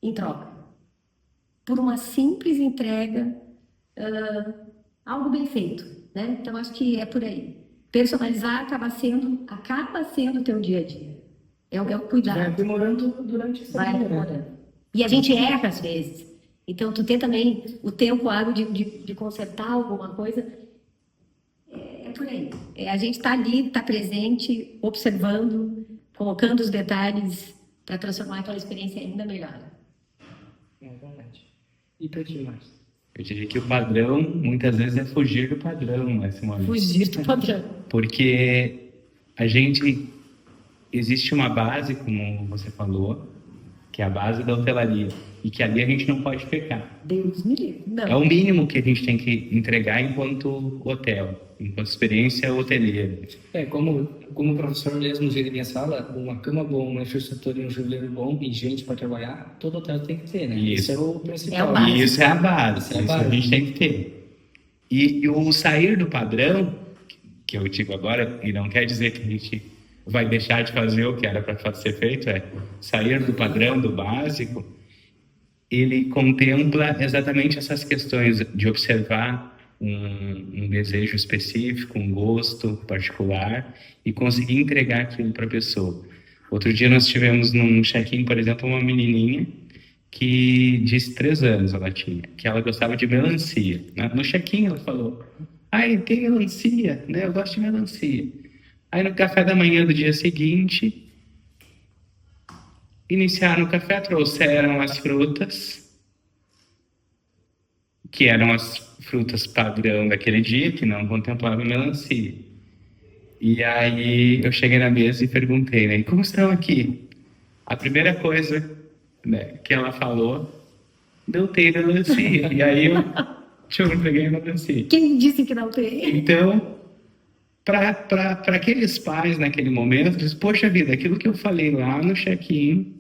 em troca. Por uma simples entrega, algo bem feito, né? Então, acho que é por aí. Personalizar acaba sendo o teu dia a dia. É o Vai cuidado. aprimorando durante essa Vai vida, né? aprimorando. E a gente erra às vezes. Então, tu tem também o tempo hábil de consertar alguma coisa. É por aí. A gente está ali, está presente, observando, colocando os detalhes para transformar aquela experiência ainda melhor. É verdade. E para ti, Márcio? Eu diria que o padrão, muitas vezes, é fugir do padrão, né, Simone? Fugir do padrão. Porque existe uma base, como você falou, que é a base da hotelaria, e que ali a gente não pode pecar. Deus me livre. Não. É o mínimo que a gente tem que entregar enquanto hotel, enquanto experiência hoteleira. Como o professor mesmo diz em minha sala, uma cama boa, uma infraestrutura e um chuveiro bom e gente para trabalhar, todo hotel tem que ter, né? Isso. Isso é o principal. É o básico. E isso é a base, Isso é a isso a base. gente tem que ter. E o sair do padrão, que eu digo agora, e não quer dizer que a gente vai deixar de fazer o que era para ser feito, é sair do padrão, do básico, ele contempla exatamente essas questões de observar um desejo específico, um gosto particular e conseguir entregar aquilo para a pessoa. Outro dia nós tivemos num check-in, por exemplo, uma menininha que disse 3 anos ela tinha, que ela gostava de melancia. Né? No check-in ela falou, ai, tem melancia, né? Eu gosto de melancia. Aí no café da manhã do dia seguinte, iniciaram o café, trouxeram as frutas, que eram as frutas padrão daquele dia, que não contemplavam melancia. E aí eu cheguei na mesa e perguntei, né, como estão aqui? A primeira coisa, né, que ela falou, não tem melancia. E aí eu peguei a melancia. Quem disse que não tem? Então, para aqueles pais naquele momento, diz, poxa vida, aquilo que eu falei lá no check-in,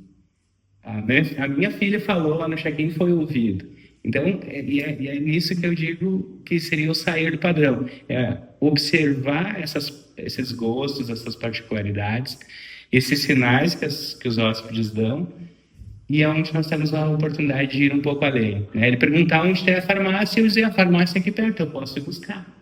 a minha filha falou lá no check-in, foi ouvido. Então, é nisso que eu digo que seria o sair do padrão. É observar esses gostos, essas particularidades, esses sinais que os hóspedes dão, e é onde nós temos a oportunidade de ir um pouco além. Né? Ele perguntar onde tem a farmácia, eu dizer, a farmácia é aqui perto, eu posso ir buscar.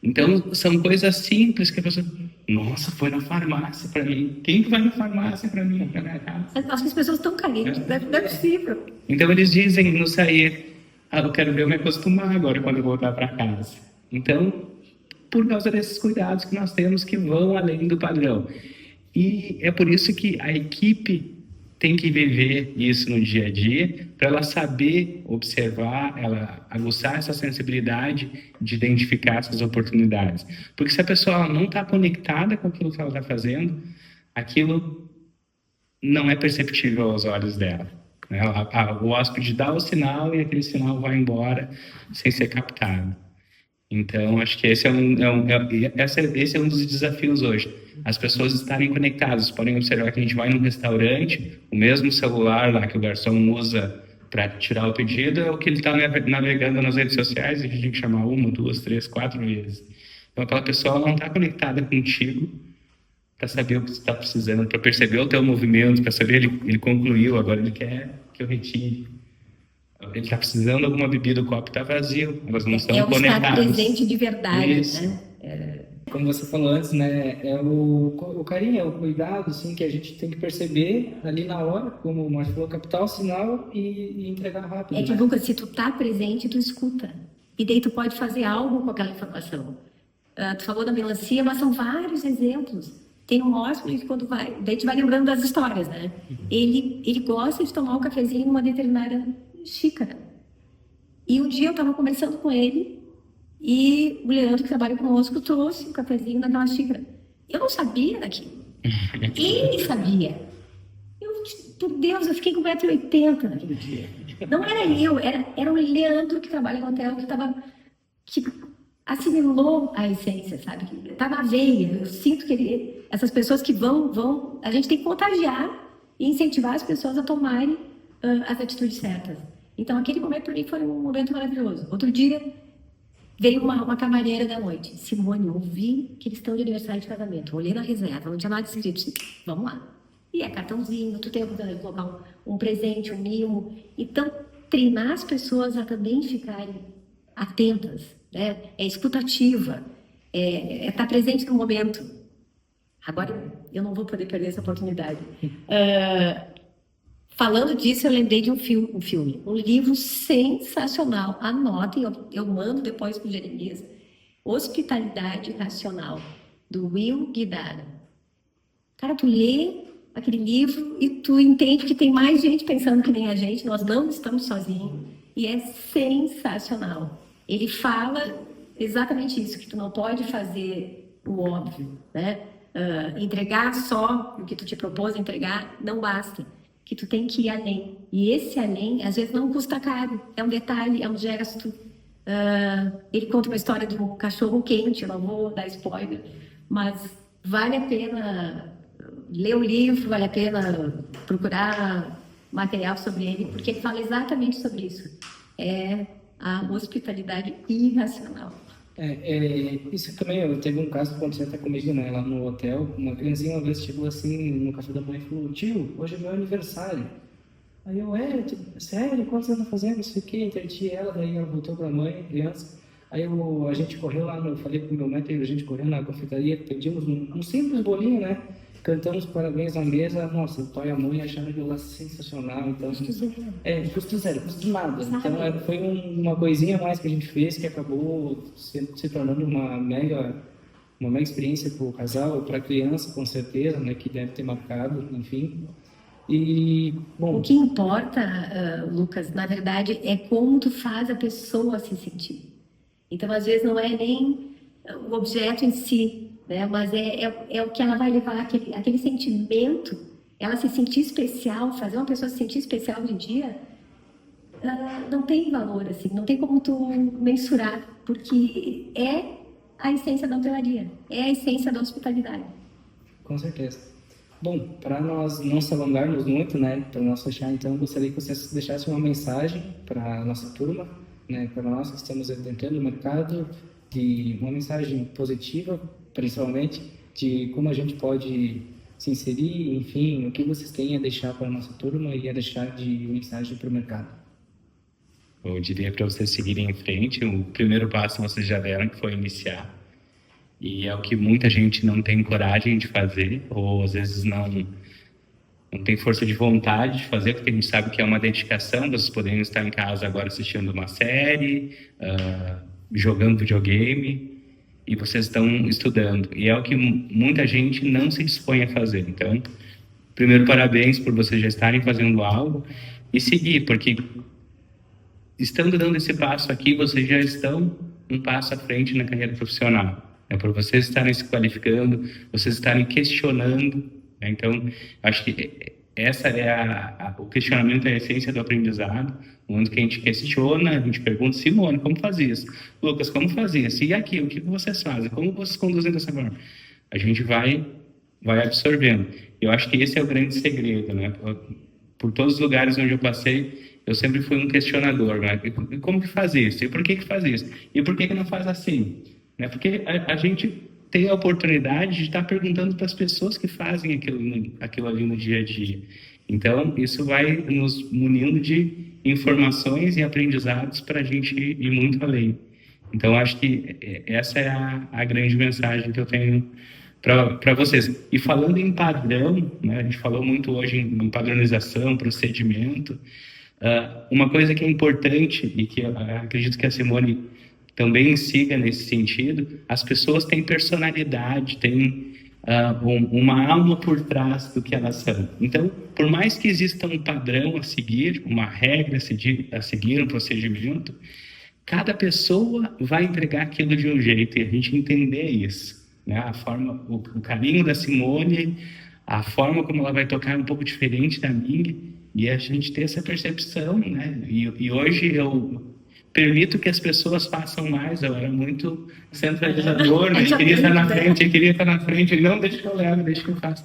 Então, são coisas simples que a pessoa... Nossa, foi na farmácia para mim. Quem que vai na farmácia para mim? Pra minha casa? Acho que as pessoas estão carentes, não é possível. Então, eles dizem no sair, eu quero ver eu me acostumar agora quando eu voltar para casa. Então, por causa desses cuidados que nós temos que vão além do padrão. E é por isso que a equipe tem que viver isso no dia a dia, para ela saber observar, ela aguçar essa sensibilidade de identificar essas oportunidades. Porque se a pessoa não está conectada com aquilo que ela está fazendo, aquilo não é perceptível aos olhos dela. Né? O hóspede dá o sinal e aquele sinal vai embora sem ser captado. Então, acho que esse é um dos desafios hoje. As pessoas estarem conectadas. Podem observar que a gente vai num restaurante, o mesmo celular lá que o garçom usa para tirar o pedido é o que ele está navegando nas redes sociais, e a gente tem que chamar 1, 2, 3, 4 vezes. Então, aquela pessoa não está conectada contigo para saber o que você está precisando, para perceber o teu movimento, para saber ele concluiu, agora ele quer que eu retire. Ele está precisando de alguma bebida, o copo está vazio, elas não estão conectadas. É o estar presente de verdade, isso. né? como você falou antes, né, é o carinho, é o cuidado, assim, que a gente tem que perceber ali na hora, como o Márcio falou, captar o sinal e entregar rápido, É que, né? Lucas, se tu tá presente, tu escuta. E daí tu pode fazer algo com aquela informação. Tu falou da melancia, mas são vários exemplos. Tem um hóspede que quando vai... Daí tu vai lembrando das histórias, né? Ele gosta de tomar o cafezinho numa determinada xícara. E um dia eu estava conversando com ele e o Leandro, que trabalha conosco, trouxe o cafezinho naquela xícara. Eu não sabia daquilo. Ele sabia. Por Deus, eu fiquei com 1,80 m naquele dia. Não era eu, era o Leandro que trabalha no hotel, que assimilou a essência, sabe? Tá na veia. Eu sinto que essas pessoas que vão, a gente tem que contagiar e incentivar as pessoas a tomarem as atitudes certas. Então, aquele momento para mim foi um momento maravilhoso. Outro dia, veio uma camareira da noite. Simone, eu ouvi que eles estão de aniversário de casamento. Olhei na reserva, não tinha nada escrito. Vamos lá. E é cartãozinho, tu tem que colocar um presente, um mimo. Então, treinar as pessoas a também ficarem atentas, né? É escutativa, é estar presente no momento. Agora, eu não vou poder perder essa oportunidade. Falando disso, eu lembrei de um livro sensacional. Anotem, eu mando depois para o Jeremias. Hospitalidade Racional, do Will Guidara. Cara, tu lê aquele livro e tu entende que tem mais gente pensando que nem a gente, nós não estamos sozinhos. E é sensacional. Ele fala exatamente isso, que tu não pode fazer o óbvio, né? Entregar só o que tu te propôs entregar não basta. Que tu tem que ir além. E esse além, às vezes, não custa caro. É um detalhe, é um gesto. Ele conta uma história de um cachorro quente, eu não vou dar spoiler, mas vale a pena ler o livro, vale a pena procurar material sobre ele, porque ele fala exatamente sobre isso. É a hospitalidade irracional. Isso também, teve um caso que aconteceu até comigo, né, lá no hotel. Uma criancinha uma vez chegou assim no café da manhã e falou: tio, hoje é meu aniversário. Aí eu, sério? Quantos você tá fazendo? Não sei o que, entreti ela, daí ela voltou pra mãe, criança. Aí a gente correu lá, falei com o meu médico, a gente correu na confeitaria, pedimos um simples bolinho, né? Cantamos parabéns na mesa. Nossa, o pai e a mãe acharam aquilo lá sensacional. Então, custo zero, custo nada. Então, foi uma coisinha a mais que a gente fez que acabou se tornando uma mega experiência para o casal, para a criança, com certeza, né? Que deve ter marcado, enfim. E, bom... O que importa, Lucas, na verdade, é como tu faz a pessoa se sentir. Então, às vezes, não é nem o objeto em si, né? Mas é o que ela vai levar, aquele sentimento, ela se sentir especial, fazer uma pessoa se sentir especial hoje em dia, não tem valor, assim, não tem como tu mensurar, porque é a essência da hotelaria, é a essência da hospitalidade. Com certeza. Bom, para nós não se alongarmos muito, né, para nós fechar, então, gostaria que vocês deixassem uma mensagem para a nossa turma, né, para nós que estamos entrando no mercado, de uma mensagem positiva, principalmente, de como a gente pode se inserir, enfim, o que vocês têm a deixar para a nossa turma e a deixar de mensagem para o mercado. Eu diria para vocês seguirem em frente. O primeiro passo vocês já deram, que foi iniciar. E é o que muita gente não tem coragem de fazer, ou às vezes não tem força de vontade de fazer, porque a gente sabe que é uma dedicação. Vocês poderiam estar em casa agora assistindo uma série, jogando videogame, e vocês estão estudando. E é o que muita gente não se dispõe a fazer. Então, primeiro, parabéns por vocês já estarem fazendo algo e seguir, porque estando dando esse passo aqui, vocês já estão um passo à frente na carreira profissional. É por vocês estarem se qualificando, vocês estarem questionando, né? Então, acho que essa é o questionamento é a essência do aprendizado. No momento que a gente questiona, a gente pergunta: Simone, como faz isso? Lucas, como faz isso? E aqui, o que vocês fazem? Como vocês conduzem dessa forma? A gente vai absorvendo. Eu acho que esse é o grande segredo, né? Por todos os lugares onde eu passei, eu sempre fui um questionador, né? E como que faz isso? E por que faz isso? E por que não faz assim? Né? Porque a gente tem a oportunidade de estar perguntando para as pessoas que fazem aquilo ali no dia a dia. Então, isso vai nos munindo de informações e aprendizados para a gente ir muito além. Então, acho que essa é a grande mensagem que eu tenho para vocês. E falando em padrão, né, a gente falou muito hoje em padronização, procedimento. Uma coisa que é importante e que eu acredito que a Simone também siga nesse sentido, as pessoas têm personalidade, têm uma alma por trás do que elas são. Então, por mais que exista um padrão a seguir, uma regra a seguir, um procedimento, cada pessoa vai entregar aquilo de um jeito e a gente entender isso, né? A forma, o carinho da Simone, a forma como ela vai tocar é um pouco diferente da minha e a gente ter essa percepção, né? E hoje eu permito que as pessoas façam mais. Eu era muito centralizador, né? Queria estar na frente, não, deixa que eu levo, deixa que eu faço.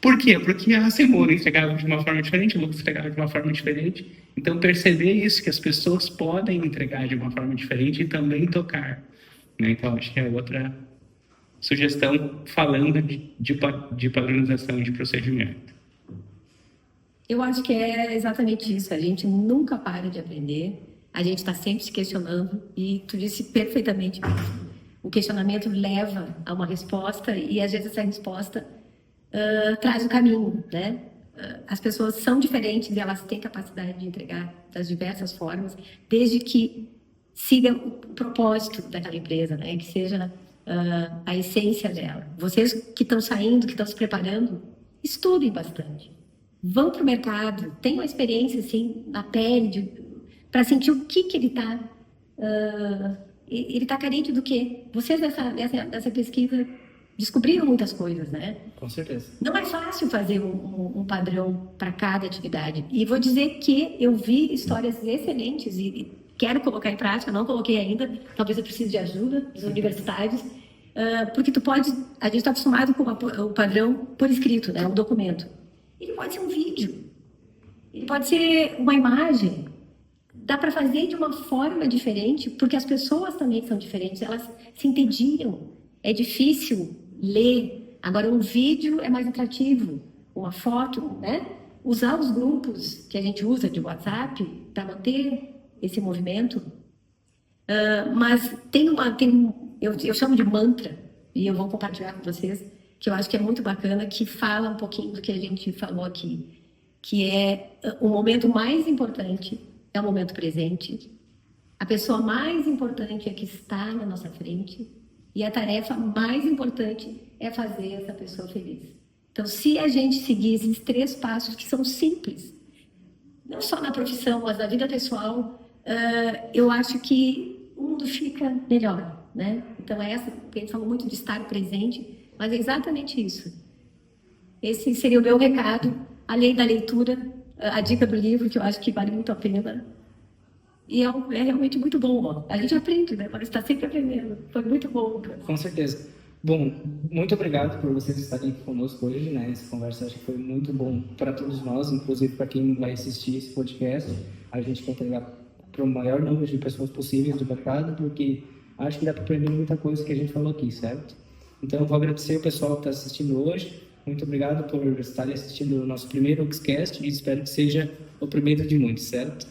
Por quê? Porque a Simone entregava de uma forma diferente, o Lucas entregava de uma forma diferente. Então, perceber isso, que as pessoas podem entregar de uma forma diferente e também tocar, né? Então, acho que é outra sugestão falando de padronização e de procedimento. Eu acho que é exatamente isso. A gente nunca para de aprender. A gente está sempre se questionando. E tu disse perfeitamente isso. O questionamento leva a uma resposta e, às vezes, essa resposta traz um caminho, né? As pessoas são diferentes e elas têm capacidade de entregar das diversas formas, desde que siga o propósito daquela empresa, né? Que seja a essência dela. Vocês que estão saindo, que estão se preparando, estudem bastante. Vão para o mercado, tenham uma experiência assim, na pele, para sentir o que ele está... ele está carente do quê? Vocês nessa pesquisa descobriram muitas coisas, né? Com certeza. Não é fácil fazer um padrão para cada atividade. E vou dizer que eu vi histórias excelentes e quero colocar em prática, não coloquei ainda, talvez eu precise de ajuda dos universitários, porque a gente está acostumado com o padrão por escrito, né? Um documento. Ele pode ser um vídeo, ele pode ser uma imagem. Dá para fazer de uma forma diferente, porque as pessoas também são diferentes, elas se entediam. É difícil ler. Agora, um vídeo é mais atrativo, uma foto, né? Usar os grupos que a gente usa de WhatsApp para manter esse movimento. Mas eu chamo de mantra, e eu vou compartilhar com vocês, que eu acho que é muito bacana, que fala um pouquinho do que a gente falou aqui, que é o momento mais importante é o momento presente. A pessoa mais importante é que está na nossa frente. E a tarefa mais importante é fazer essa pessoa feliz. Então, se a gente seguir esses 3 passos que são simples, não só na profissão, mas na vida pessoal, eu acho que o mundo fica melhor, né? Então, a gente falou muito de estar presente, mas é exatamente isso. Esse seria o meu recado, além da leitura, a dica do livro, que eu acho que vale muito a pena. E é realmente muito bom, ó. A gente aprende, né? Mas está sempre aprendendo. Foi muito bom, cara. Com certeza. Bom, muito obrigado por vocês estarem aqui conosco hoje, né? Essa conversa acho que foi muito bom para todos nós, inclusive para quem vai assistir esse podcast. A gente quer entregar para o maior número de pessoas possíveis do mercado, porque acho que dá para aprender muita coisa que a gente falou aqui, certo? Então, eu vou agradecer o pessoal que está assistindo hoje. Muito obrigado por estarem assistindo o nosso primeiro Oxcast e espero que seja o primeiro de muitos, certo?